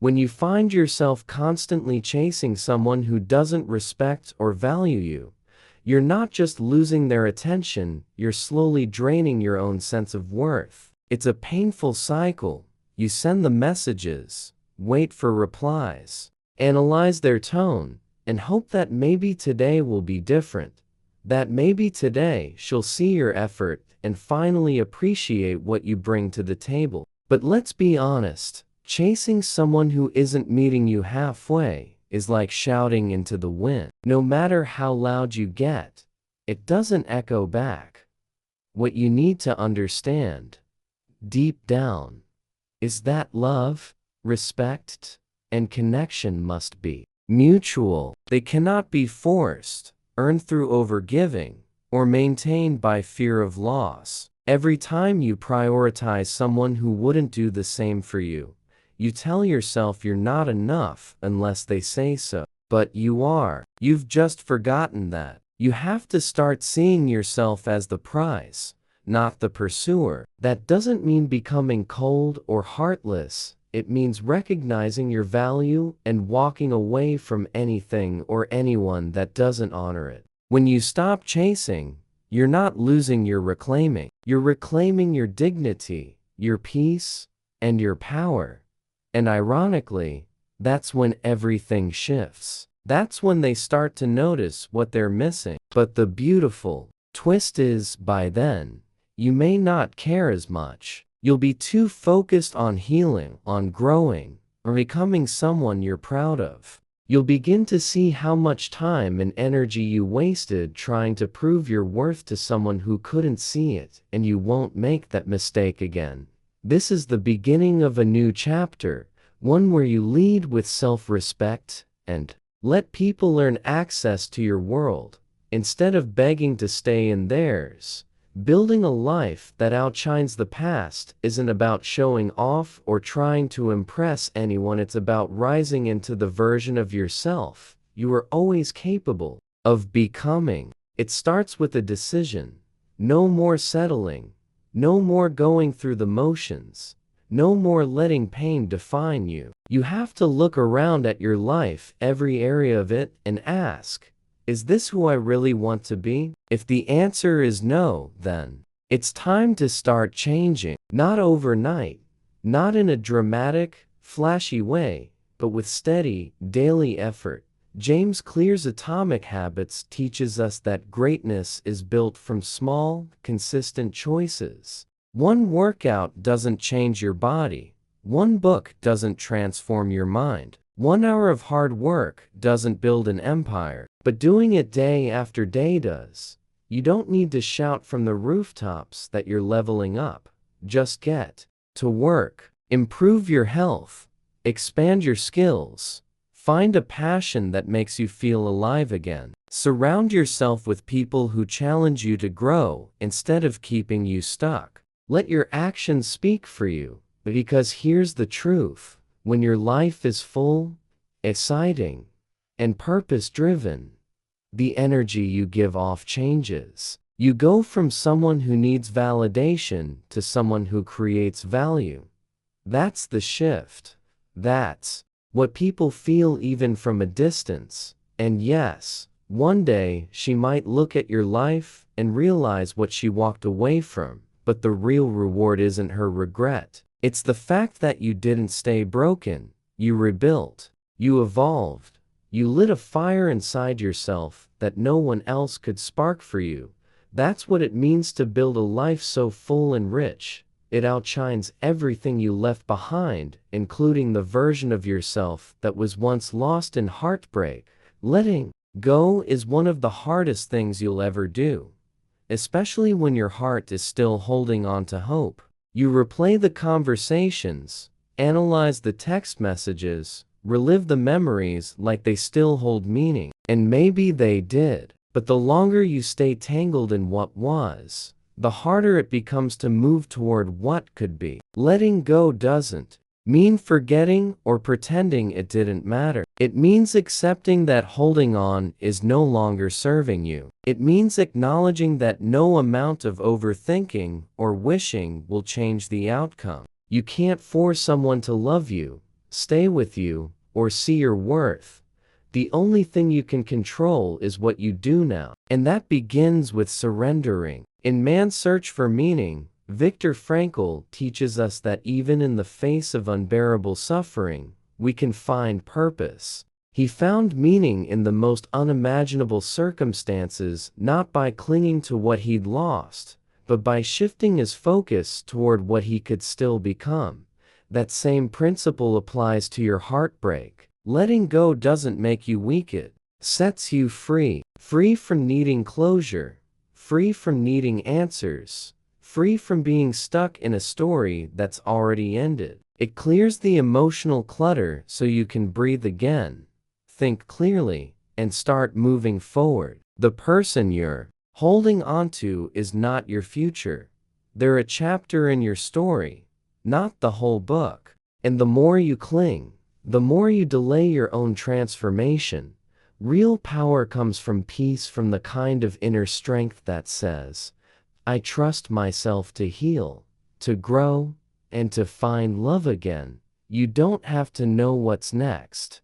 When you find yourself constantly chasing someone who doesn't respect or value you, you're not just losing their attention, you're slowly draining your own sense of worth. It's a painful cycle. You send the messages, wait for replies, analyze their tone, and hope that maybe today will be different. That maybe today she'll see your effort and finally appreciate what you bring to the table. But let's be honest, chasing someone who isn't meeting you halfway is like shouting into the wind. No matter how loud you get, it doesn't echo back. What you need to understand, deep down, is that love, respect, and connection must be mutual. They cannot be forced, earned through overgiving, or maintained by fear of loss. Every time you prioritize someone who wouldn't do the same for you, you tell yourself you're not enough unless they say so. But you are. You've just forgotten that. You have to start seeing yourself as the prize, not the pursuer. That doesn't mean becoming cold or heartless. It means recognizing your value and walking away from anything or anyone that doesn't honor it. When you stop chasing, you're not losing, you're reclaiming. You're reclaiming your dignity, your peace, and your power. And ironically, that's when everything shifts. That's when they start to notice what they're missing. But the beautiful twist is, by then, you may not care as much. You'll be too focused on healing, on growing, or becoming someone you're proud of. You'll begin to see how much time and energy you wasted trying to prove your worth to someone who couldn't see it, and you won't make that mistake again. This is the beginning of a new chapter, one where you lead with self-respect and let people learn access to your world, instead of begging to stay in theirs. Building a life that outshines the past isn't about showing off or trying to impress anyone. It's about rising into the version of yourself you are always capable of becoming. It starts with a decision. No more settling. No more going through the motions. No more letting pain define you. You have to look around at your life, every area of it, and ask, is this who I really want to be? If the answer is no, then it's time to start changing. Not overnight, not in a dramatic, flashy way, but with steady, daily effort. James Clear's Atomic Habits teaches us that greatness is built from small, consistent choices. One workout doesn't change your body. One book doesn't transform your mind. 1 hour of hard work doesn't build an empire, but doing it day after day does. You don't need to shout from the rooftops that you're leveling up. Just get to work. Improve your health. Expand your skills. Find a passion that makes you feel alive again. Surround yourself with people who challenge you to grow instead of keeping you stuck. Let your actions speak for you, because here's the truth. When your life is full, exciting, and purpose-driven, the energy you give off changes. You go from someone who needs validation to someone who creates value. That's the shift. That's what people feel even from a distance. And yes, one day she might look at your life and realize what she walked away from, but the real reward isn't her regret. It's the fact that you didn't stay broken. You rebuilt. You evolved. You lit a fire inside yourself that no one else could spark for you. That's what it means to build a life so full and rich. It outshines everything you left behind, including the version of yourself that was once lost in heartbreak. Letting go is one of the hardest things you'll ever do, especially when your heart is still holding on to hope. You replay the conversations, analyze the text messages, relive the memories like they still hold meaning. And maybe they did. But the longer you stay tangled in what was, the harder it becomes to move toward what could be. Letting go doesn't mean forgetting or pretending it didn't matter. It means accepting that holding on is no longer serving you. It means acknowledging that no amount of overthinking or wishing will change the outcome. You can't force someone to love you. stay with you, or see your worth. The only thing you can control is what you do now. And that begins with surrendering. In Man's Search for Meaning, Viktor Frankl teaches us that even in the face of unbearable suffering, we can find purpose. He found meaning in the most unimaginable circumstances, not by clinging to what he'd lost, but by shifting his focus toward what he could still become. That same principle applies to your heartbreak. Letting go doesn't make you weak, it sets you free. Free from needing closure, free from needing answers, free from being stuck in a story that's already ended. It clears the emotional clutter so you can breathe again, think clearly, and start moving forward. The person you're holding onto is not your future. They're a chapter in your story, not the whole book. And the more you cling, the more you delay your own transformation. Real power comes from peace, from the kind of inner strength that says, I trust myself to heal, to grow, and to find love again. You don't have to know what's next.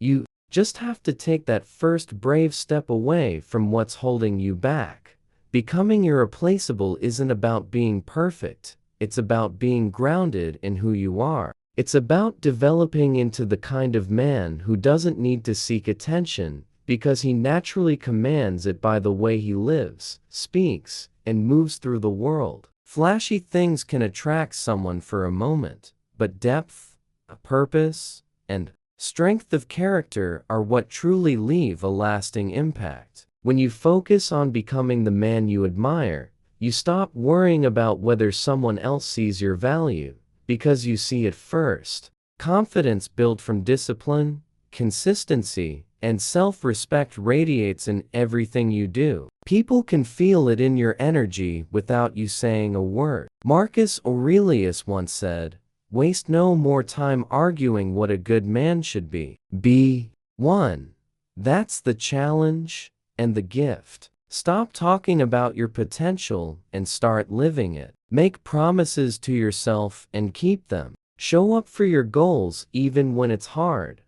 You just have to take that first brave step away from what's holding you back. Becoming irreplaceable isn't about being perfect. It's about being grounded in who you are. It's about developing into the kind of man who doesn't need to seek attention because he naturally commands it by the way he lives, speaks, and moves through the world. Flashy things can attract someone for a moment, but depth, purpose, and strength of character are what truly leave a lasting impact. When you focus on becoming the man you admire, you stop worrying about whether someone else sees your value, because you see it first. Confidence built from discipline, consistency, and self-respect radiates in everything you do. People can feel it in your energy without you saying a word. Marcus Aurelius once said, waste no more time arguing what a good man should be. Be one. That's the challenge and the gift. Stop talking about your potential and start living it. Make promises to yourself and keep them. Show up for your goals even when it's hard.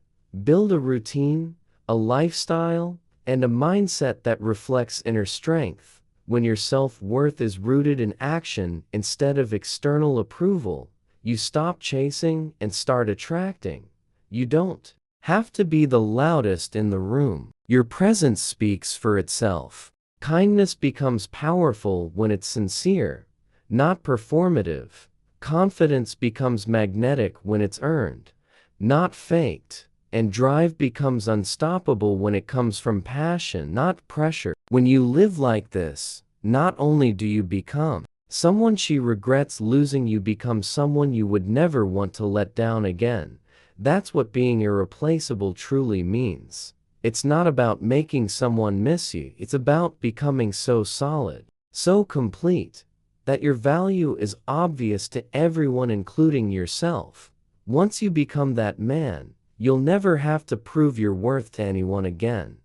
Build a routine, a lifestyle, and a mindset that reflects inner strength. When your self-worth is rooted in action instead of external approval, you stop chasing and start attracting. You don't have to be the loudest in the room. Your presence speaks for itself. Kindness becomes powerful when it's sincere, not performative. Confidence becomes magnetic when it's earned, not faked. And drive becomes unstoppable when it comes from passion, not pressure. When you live like this, not only do you become someone she regrets losing, you become someone you would never want to let down again. That's what being irreplaceable truly means. It's not about making someone miss you. It's about becoming so solid, so complete, that your value is obvious to everyone, including yourself. Once you become that man, you'll never have to prove your worth to anyone again.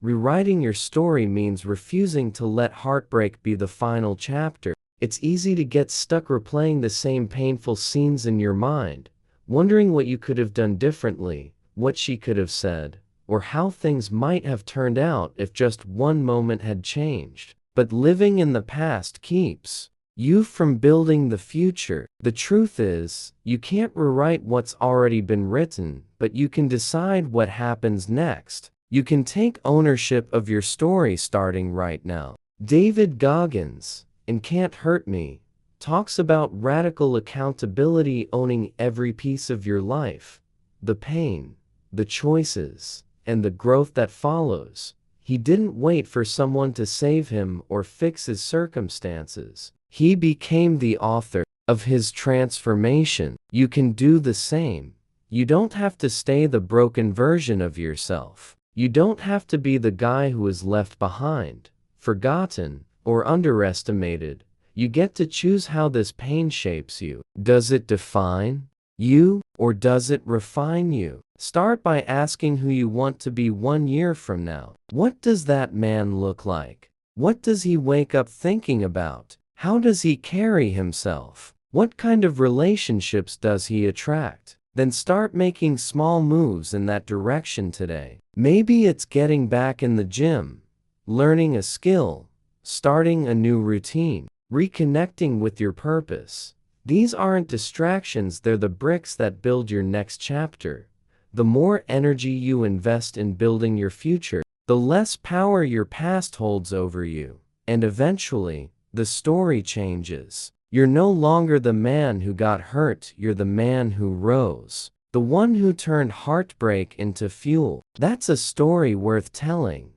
Rewriting your story means refusing to let heartbreak be the final chapter. It's easy to get stuck replaying the same painful scenes in your mind, wondering what you could have done differently, what she could have said, or how things might have turned out if just one moment had changed. But living in the past keeps you from building the future. The truth is, you can't rewrite what's already been written, but you can decide what happens next. You can take ownership of your story starting right now. David Goggins, in Can't Hurt Me, talks about radical accountability, owning every piece of your life, the pain, the choices, and the growth that follows. He didn't wait for someone to save him or fix his circumstances. He became the author of his transformation. You can do the same. You don't have to stay the broken version of yourself. You don't have to be the guy who is left behind, forgotten, or underestimated. You get to choose how this pain shapes you. Does it define you, or does it refine you? Start by asking who you want to be 1 year from now. What does that man look like? What does he wake up thinking about? How does he carry himself? What kind of relationships does he attract? Then start making small moves in that direction today. Maybe it's getting back in the gym, learning a skill, starting a new routine, reconnecting with your purpose. These aren't distractions, they're the bricks that build your next chapter. The more energy you invest in building your future, the less power your past holds over you. And eventually, the story changes. You're no longer the man who got hurt, you're the man who rose. The one who turned heartbreak into fuel. That's a story worth telling.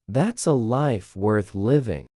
That's a life worth living.